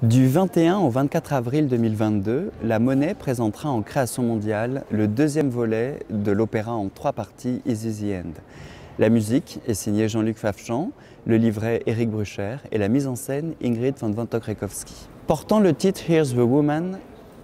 Du 21 au 24 avril 2022, la Monnaie présentera en création mondiale le deuxième volet de l'opéra en 3 parties Is This the End. La musique est signée Jean-Luc Fafchan, le livret Éric Brucher et la mise en scène Ingrid van Wantok-Rekowski. Portant le titre Here's the Woman,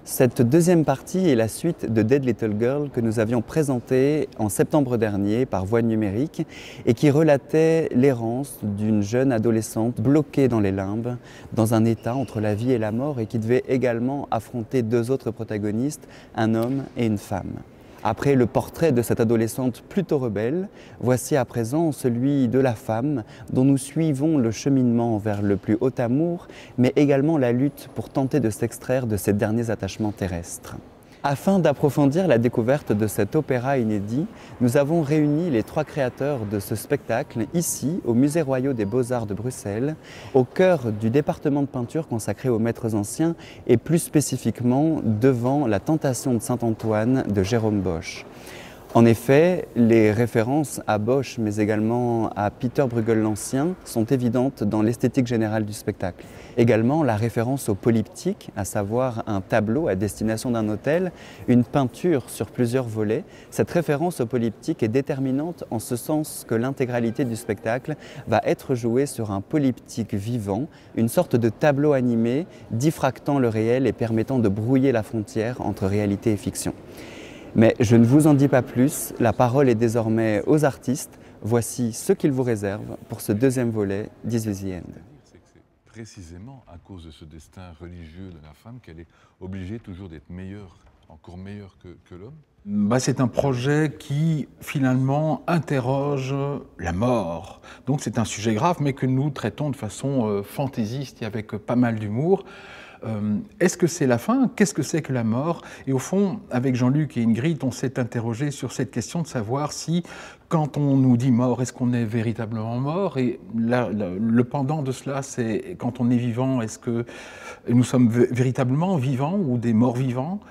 cette deuxième partie est la suite de Dead Little Girl que nous avions présentée en septembre dernier par Voix numérique et qui relatait l'errance d'une jeune adolescente bloquée dans les limbes, dans un état entre la vie et la mort et qui devait également affronter 2 autres protagonistes, un homme et une femme. Après le portrait de cette adolescente plutôt rebelle, voici à présent celui de la femme dont nous suivons le cheminement vers le plus haut amour, mais également la lutte pour tenter de s'extraire de ces derniers attachements terrestres. Afin d'approfondir la découverte de cet opéra inédit, nous avons réuni les 3 créateurs de ce spectacle ici, au Musée royal des Beaux-Arts de Bruxelles, au cœur du département de peinture consacré aux maîtres anciens et plus spécifiquement devant la Tentation de Saint-Antoine de Jérôme Bosch. En effet, les références à Bosch, mais également à Peter Bruegel l'Ancien, sont évidentes dans l'esthétique générale du spectacle. Également, la référence au polyptyque, à savoir un tableau à destination d'un hôtel, une peinture sur plusieurs volets. Cette référence au polyptyque est déterminante en ce sens que l'intégralité du spectacle va être jouée sur un polyptyque vivant, une sorte de tableau animé diffractant le réel et permettant de brouiller la frontière entre réalité et fiction. Mais je ne vous en dis pas plus, la parole est désormais aux artistes. Voici ce qu'ils vous réservent pour ce deuxième volet d'Is This the End. C'est précisément à cause de ce destin religieux de la femme qu'elle est obligée toujours d'être meilleure, encore meilleure que l'homme. C'est un projet qui, finalement, interroge la mort. Donc c'est un sujet grave, mais que nous traitons de façon fantaisiste et avec pas mal d'humour. Est-ce que c'est la fin? Qu'est-ce que c'est que la mort? Et au fond, avec Jean-Luc et Ingrid, on s'est interrogé sur cette question de savoir si, quand on nous dit mort, est-ce qu'on est véritablement mort? Et le pendant de cela, c'est quand on est vivant, est-ce que nous sommes véritablement vivants ou des morts vivants?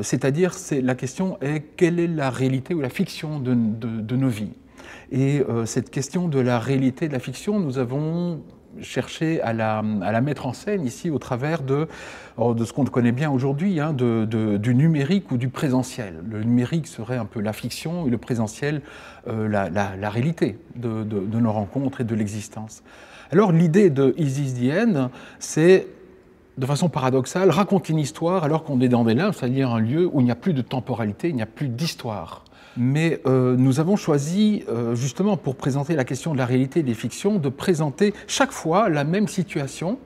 C'est-à-dire, la question est quelle est la réalité ou la fiction de nos vies? Et cette question de la réalité de la fiction, nous avons cherché à la mettre en scène ici au travers de ce qu'on connaît bien aujourd'hui, hein, du numérique ou du présentiel. Le numérique serait un peu la fiction et le présentiel la réalité de nos rencontres et de l'existence. Alors l'idée de Is This the End, c'est de façon paradoxale, raconter une histoire alors qu'on est dans des limbes, c'est-à-dire un lieu où il n'y a plus de temporalité, il n'y a plus d'histoire. Mais nous avons choisi, justement pour présenter la question de la réalité des fictions, de présenter chaque fois la même situation,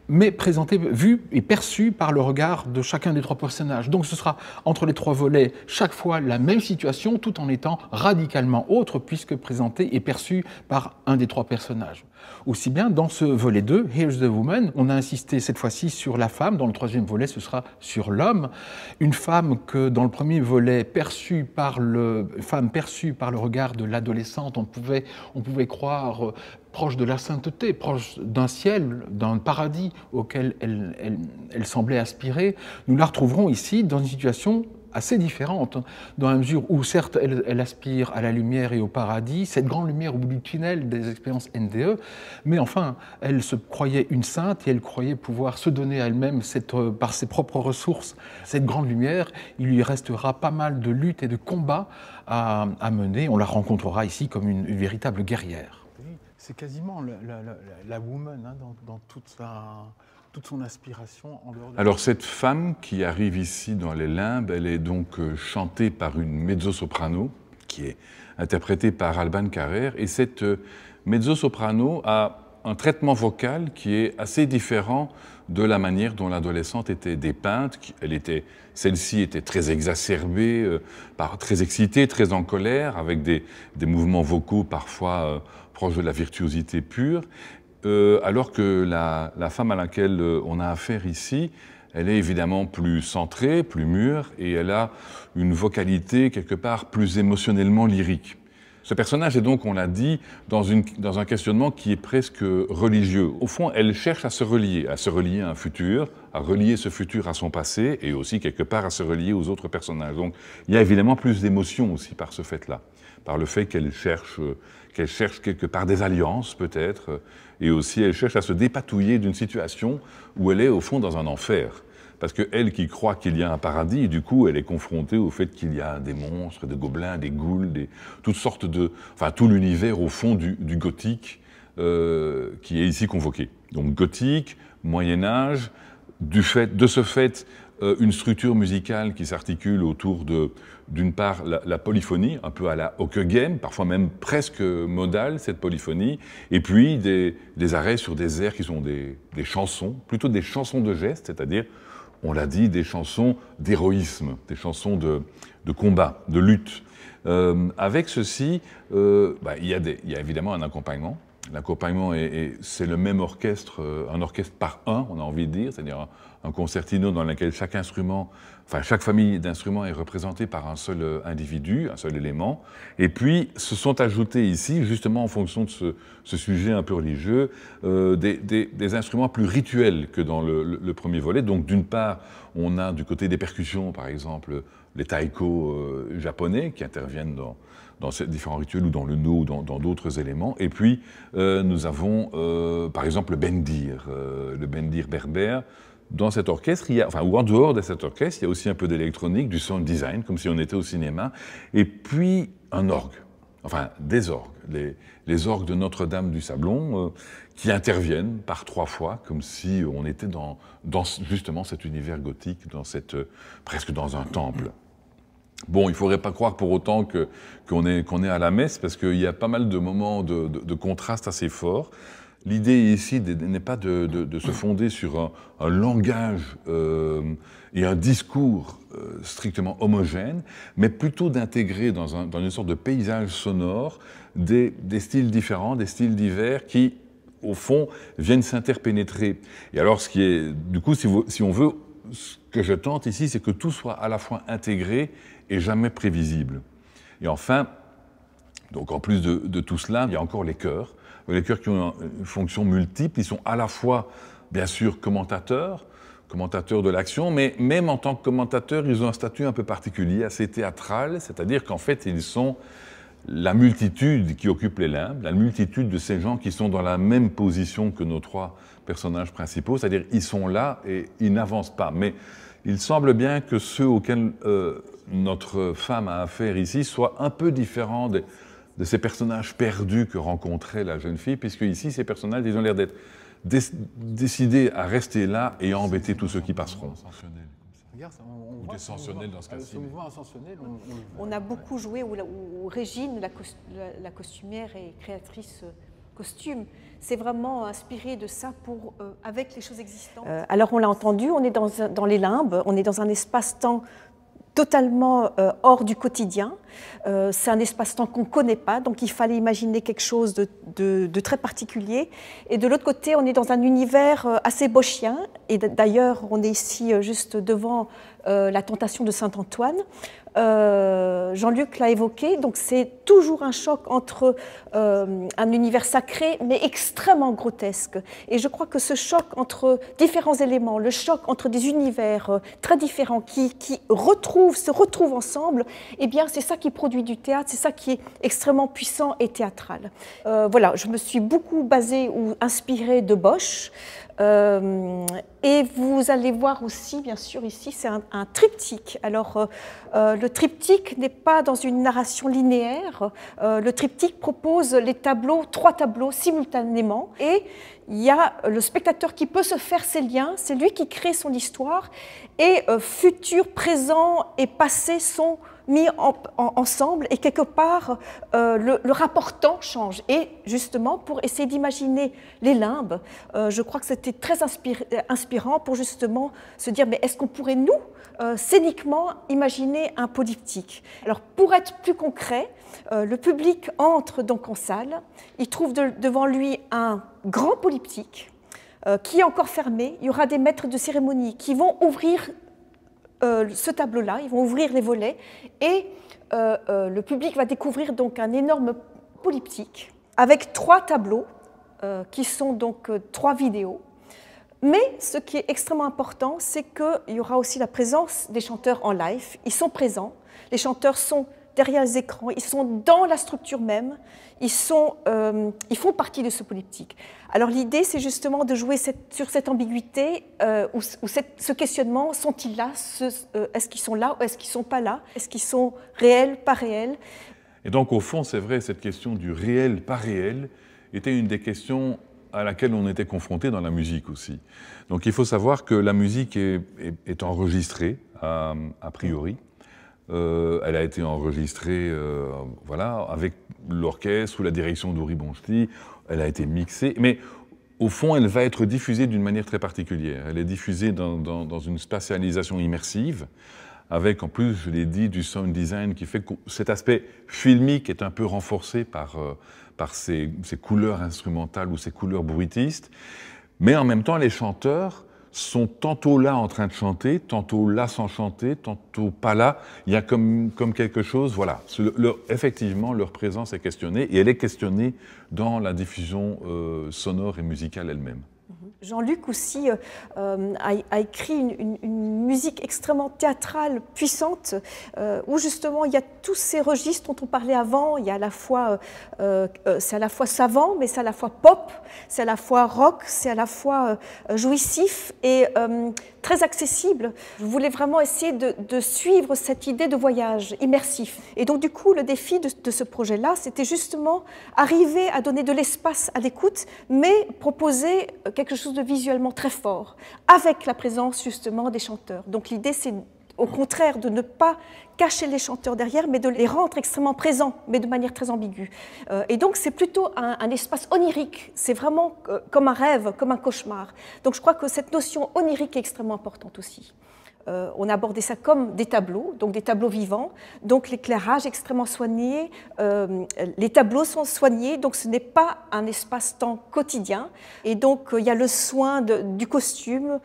mais présentée, vue et perçue par le regard de chacun des 3 personnages. Donc ce sera entre les 3 volets, chaque fois la même situation, tout en étant radicalement autre, puisque présentée et perçue par un des 3 personnages. Aussi bien dans ce volet 2, Here's the Woman, on a insisté cette fois-ci sur la femme, dans le 3e volet ce sera sur l'homme. Une femme que dans le premier volet, perçue par le regard de l'adolescente, on pouvait croire proche de la sainteté, proche d'un ciel, d'un paradis auquel elle semblait aspirer. Nous la retrouverons ici dans une situation assez différente, dans la mesure où, certes, elle aspire à la lumière et au paradis, cette grande lumière au bout du tunnel des expériences NDE, mais enfin, elle se croyait une sainte et elle croyait pouvoir se donner à elle-même, par ses propres ressources, cette grande lumière. Il lui restera pas mal de luttes et de combats à mener. On la rencontrera ici comme une véritable guerrière. C'est quasiment la woman, hein, dans toute son aspiration. Alors cette femme qui arrive ici dans les limbes, elle est donc chantée par une mezzo-soprano qui est interprétée par Alban Carrère. Et cette mezzo-soprano a un traitement vocal qui est assez différent de la manière dont l'adolescente était dépeinte. Celle-ci était très exacerbée, très excitée, très en colère, avec des mouvements vocaux parfois proches de la virtuosité pure. Alors que la femme à laquelle on a affaire ici, elle est évidemment plus centrée, plus mûre, et elle a une vocalité quelque part plus émotionnellement lyrique. Ce personnage est donc, on l'a dit, dans un questionnement qui est presque religieux. Au fond, elle cherche à se relier à un futur, à relier ce futur à son passé, et aussi quelque part à se relier aux autres personnages. Donc il y a évidemment plus d'émotions aussi par ce fait-là. par le fait qu'elle cherche quelque part des alliances peut-être, et aussi elle cherche à se dépatouiller d'une situation où elle est au fond dans un enfer. Parce qu'elle qui croit qu'il y a un paradis, du coup, elle est confrontée au fait qu'il y a des monstres, des gobelins, des ghouls, toutes sortes de... Enfin, tout l'univers, au fond, du gothique qui est ici convoqué. Donc, gothique, Moyen-Âge, de ce fait, une structure musicale qui s'articule autour d'une part, la polyphonie, un peu à la Hockeghem, parfois même presque modale, cette polyphonie, et puis des arrêts sur des airs qui sont des chansons, plutôt des chansons de geste, c'est-à-dire, on l'a dit, des chansons d'héroïsme, des chansons de combat, de lutte. Avec ceci, il y a évidemment un accompagnement. L'accompagnement, c'est le même orchestre, un orchestre par un, on a envie de dire, c'est-à-dire un concertino dans lequel chaque famille d'instruments est représentée par un seul individu, un seul élément. Et puis, se sont ajoutés ici, justement en fonction de ce sujet un peu religieux, des instruments plus rituels que dans le premier volet. Donc, d'une part, on a du côté des percussions, par exemple, les taiko japonais qui interviennent dans ces différents rituels ou dans le no ou dans d'autres éléments. Et puis, nous avons, par exemple, le bendir berbère. Dans cet orchestre, ou en dehors de cet orchestre, il y a aussi un peu d'électronique, du sound design, comme si on était au cinéma, et puis un orgue, enfin des orgues, les orgues de Notre-Dame du Sablon, qui interviennent par 3 fois, comme si on était dans justement cet univers gothique, presque dans un temple. Bon, il ne faudrait pas croire pour autant qu'on est à la messe, parce qu'il y a pas mal de moments de contraste assez forts. L'idée ici n'est pas de se fonder sur un langage et un discours strictement homogène, mais plutôt d'intégrer dans une sorte de paysage sonore des styles différents, des styles divers qui, au fond, viennent s'interpénétrer. Et alors, du coup, si on veut, ce que je tente ici, c'est que tout soit à la fois intégré et jamais prévisible. Et enfin, donc en plus de tout cela, il y a encore les chœurs. Les chœurs qui ont une fonction multiple, ils sont à la fois, bien sûr, commentateurs de l'action, mais même en tant que commentateurs, ils ont un statut un peu particulier, assez théâtral, c'est-à-dire qu'en fait, ils sont la multitude qui occupe les limbes, la multitude de ces gens qui sont dans la même position que nos 3 personnages principaux, c'est-à-dire ils sont là et ils n'avancent pas. Mais il semble bien que ceux auxquels notre femme a affaire ici soient un peu différents de ces personnages perdus que rencontrait la jeune fille, puisque ici, ces personnages, ils ont l'air d'être décidés à rester là et à embêter tous ceux qui passeront. Ou descensionnel dans ce cas-ci. On a beaucoup joué, où Régine, la costumière et créatrice costume, c'est vraiment inspiré de ça avec les choses existantes. Alors on l'a entendu, on est dans les limbes, on est dans un espace-temps totalement hors du quotidien. C'est un espace-temps qu'on ne connaît pas, donc il fallait imaginer quelque chose de très particulier. Et de l'autre côté, on est dans un univers assez boschien, et d'ailleurs, on est ici juste devant la tentation de Saint-Antoine. Jean-Luc l'a évoqué, donc c'est toujours un choc entre un univers sacré, mais extrêmement grotesque. Et je crois que ce choc entre différents éléments, le choc entre des univers très différents qui se retrouvent ensemble, eh bien c'est ça qui produit du théâtre, c'est ça qui est extrêmement puissant et théâtral. Voilà, je me suis beaucoup basée ou inspirée de Bosch. Et vous allez voir aussi, bien sûr, ici, c'est un triptyque. Alors, le triptyque n'est pas dans une narration linéaire. Le triptyque propose les 3 tableaux simultanément. Et il y a le spectateur qui peut se faire ses liens, c'est lui qui crée son histoire. Et futur, présent et passé sont mis ensemble et quelque part le rapport-temps change. Et justement, pour essayer d'imaginer les limbes, je crois que c'était très inspirant pour justement se dire, mais est-ce qu'on pourrait nous, scéniquement, imaginer un polyptyque? Alors pour être plus concret, le public entre donc en salle, il trouve devant lui un grand polyptyque qui est encore fermé. Il y aura des maîtres de cérémonie qui vont ouvrir ce tableau-là, ils vont ouvrir les volets et le public va découvrir donc un énorme polyptyque avec 3 tableaux qui sont donc 3 vidéos. Mais ce qui est extrêmement important, c'est qu'il y aura aussi la présence des chanteurs en live. Ils sont présents, les chanteurs sont derrière les écrans, ils sont dans la structure même, ils font partie de ce polyptyque. Alors l'idée, c'est justement de jouer sur cette ambiguïté, ou ce questionnement, sont-ils là, est-ce qu'ils sont là ou est-ce qu'ils ne sont pas là, est-ce qu'ils sont réels, pas réels. Et donc au fond, c'est vrai, cette question du réel, pas réel, était une des questions à laquelle on était confronté dans la musique aussi. Donc il faut savoir que la musique est enregistrée, a priori. Elle a été enregistrée voilà, avec l'orchestre sous la direction d'Uri Bonchti, elle a été mixée, mais au fond, elle va être diffusée d'une manière très particulière. Elle est diffusée dans une spatialisation immersive, avec en plus, je l'ai dit, du sound design qui fait que cet aspect filmique est un peu renforcé par ces couleurs instrumentales ou ces couleurs bruitistes, mais en même temps, les chanteurs sont tantôt là en train de chanter, tantôt là sans chanter, tantôt pas là. Il y a comme quelque chose, voilà. Effectivement, leur présence est questionnée, et elle est questionnée dans la diffusion sonore et musicale elle-même. Jean-Luc aussi a écrit une musique extrêmement théâtrale, puissante, où justement il y a tous ces registres dont on parlait avant. Il y a à la fois, c'est à la fois savant, mais c'est à la fois pop, c'est à la fois rock, c'est à la fois jouissif et très accessible. Je voulais vraiment essayer de suivre cette idée de voyage immersif. Et donc du coup, le défi de ce projet-là, c'était justement arriver à donner de l'espace à l'écoute, mais proposer quelque chose de visuellement très fort, avec la présence justement des chanteurs. Donc l'idée, c'est au contraire de ne pas cacher les chanteurs derrière, mais de les rendre extrêmement présents, mais de manière très ambiguë. Et donc c'est plutôt un espace onirique, c'est vraiment comme un rêve, comme un cauchemar. Donc je crois que cette notion onirique est extrêmement importante aussi. On a abordé ça comme des tableaux, donc des tableaux vivants, donc l'éclairage est extrêmement soigné, les tableaux sont soignés, donc ce n'est pas un espace-temps quotidien, et donc il y a le soin du costume,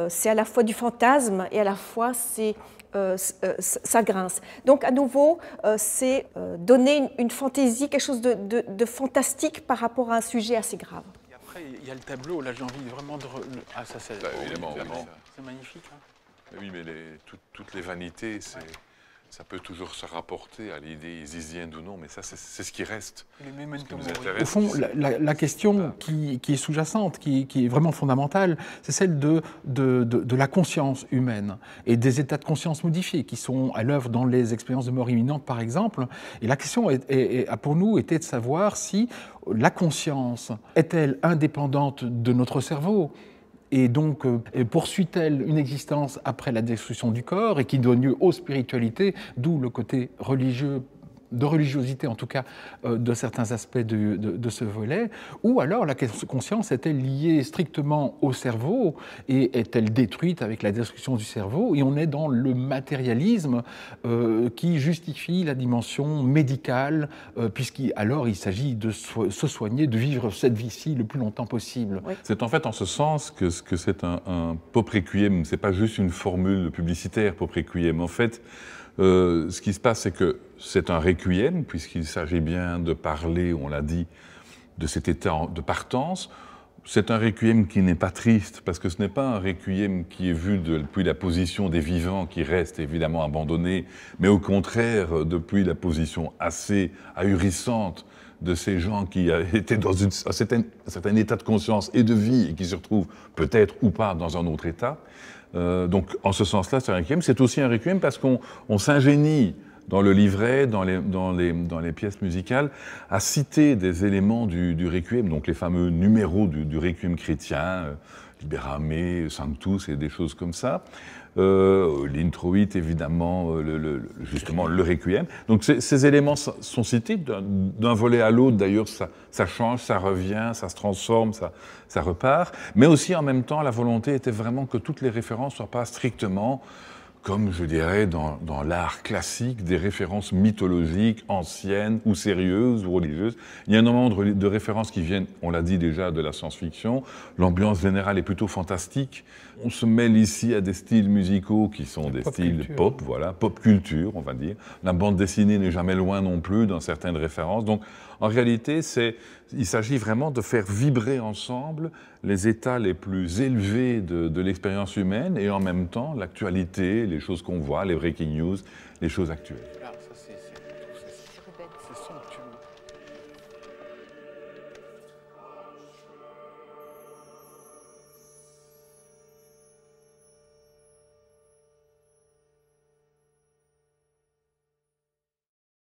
c'est à la fois du fantasme et à la fois ça grince. Donc à nouveau, c'est donner une fantaisie, quelque chose de fantastique par rapport à un sujet assez grave. Et après, il y a le tableau, là j'ai envie vraiment de... Ah ça c'est... évidemment. C'est magnifique. Hein. Oui, mais toutes les vanités, ça peut toujours se rapporter à l'idée isizienne ou non, mais ça, c'est ce qui reste. Au fond, la question qui est sous-jacente, qui est vraiment fondamentale, c'est celle de la conscience humaine et des états de conscience modifiés qui sont à l'œuvre dans les expériences de mort imminente, par exemple. Et la question, pour nous, était de savoir si la conscience est-elle indépendante de notre cerveau ? Et donc, poursuit-elle une existence après la destruction du corps et qui donne lieu aux spiritualités, d'où le côté religieux, de religiosité en tout cas, de certains aspects de ce volet, ou alors la conscience est-elle liée strictement au cerveau et est-elle détruite avec la destruction du cerveau? Et on est dans le matérialisme qui justifie la dimension médicale, puisqu'alors il s'agit de se soigner, de vivre cette vie-ci le plus longtemps possible. Oui. C'est en fait en ce sens que c'est un pop requiem, c'est pas juste une formule publicitaire pop requiem. En fait, ce qui se passe, c'est que c'est un requiem, puisqu'il s'agit bien de parler, on l'a dit, de cet état de partance. C'est un requiem qui n'est pas triste, parce que ce n'est pas un requiem qui est vu depuis la position des vivants, qui restent évidemment abandonnés, mais au contraire, depuis la position assez ahurissante de ces gens qui étaient dans un certain état de conscience et de vie, et qui se retrouvent peut-être ou pas dans un autre état. Donc, en ce sens-là, c'est un requiem. C'est aussi un requiem parce qu'on s'ingénie dans le livret, dans les pièces musicales, à citer des éléments du requiem, donc les fameux numéros du requiem chrétien, Liberame, Sanctus et des choses comme ça. L'introit, évidemment, justement le requiem. Donc ces éléments sont cités d'un volet à l'autre. D'ailleurs, ça change, ça revient, ça se transforme, ça repart. Mais aussi, en même temps, la volonté était vraiment que toutes les références ne soient pas strictement, comme je dirais dans l'art classique, des références mythologiques, anciennes ou sérieuses ou religieuses. Il y a énormément de références qui viennent, on l'a dit déjà, de la science-fiction. L'ambiance générale est plutôt fantastique. On se mêle ici à des styles musicaux qui sont des styles pop, voilà, pop culture, on va dire. La bande dessinée n'est jamais loin non plus dans certaines références. Donc, en réalité, il s'agit vraiment de faire vibrer ensemble les états les plus élevés de l'expérience humaine et en même temps l'actualité, les choses qu'on voit, les breaking news, les choses actuelles.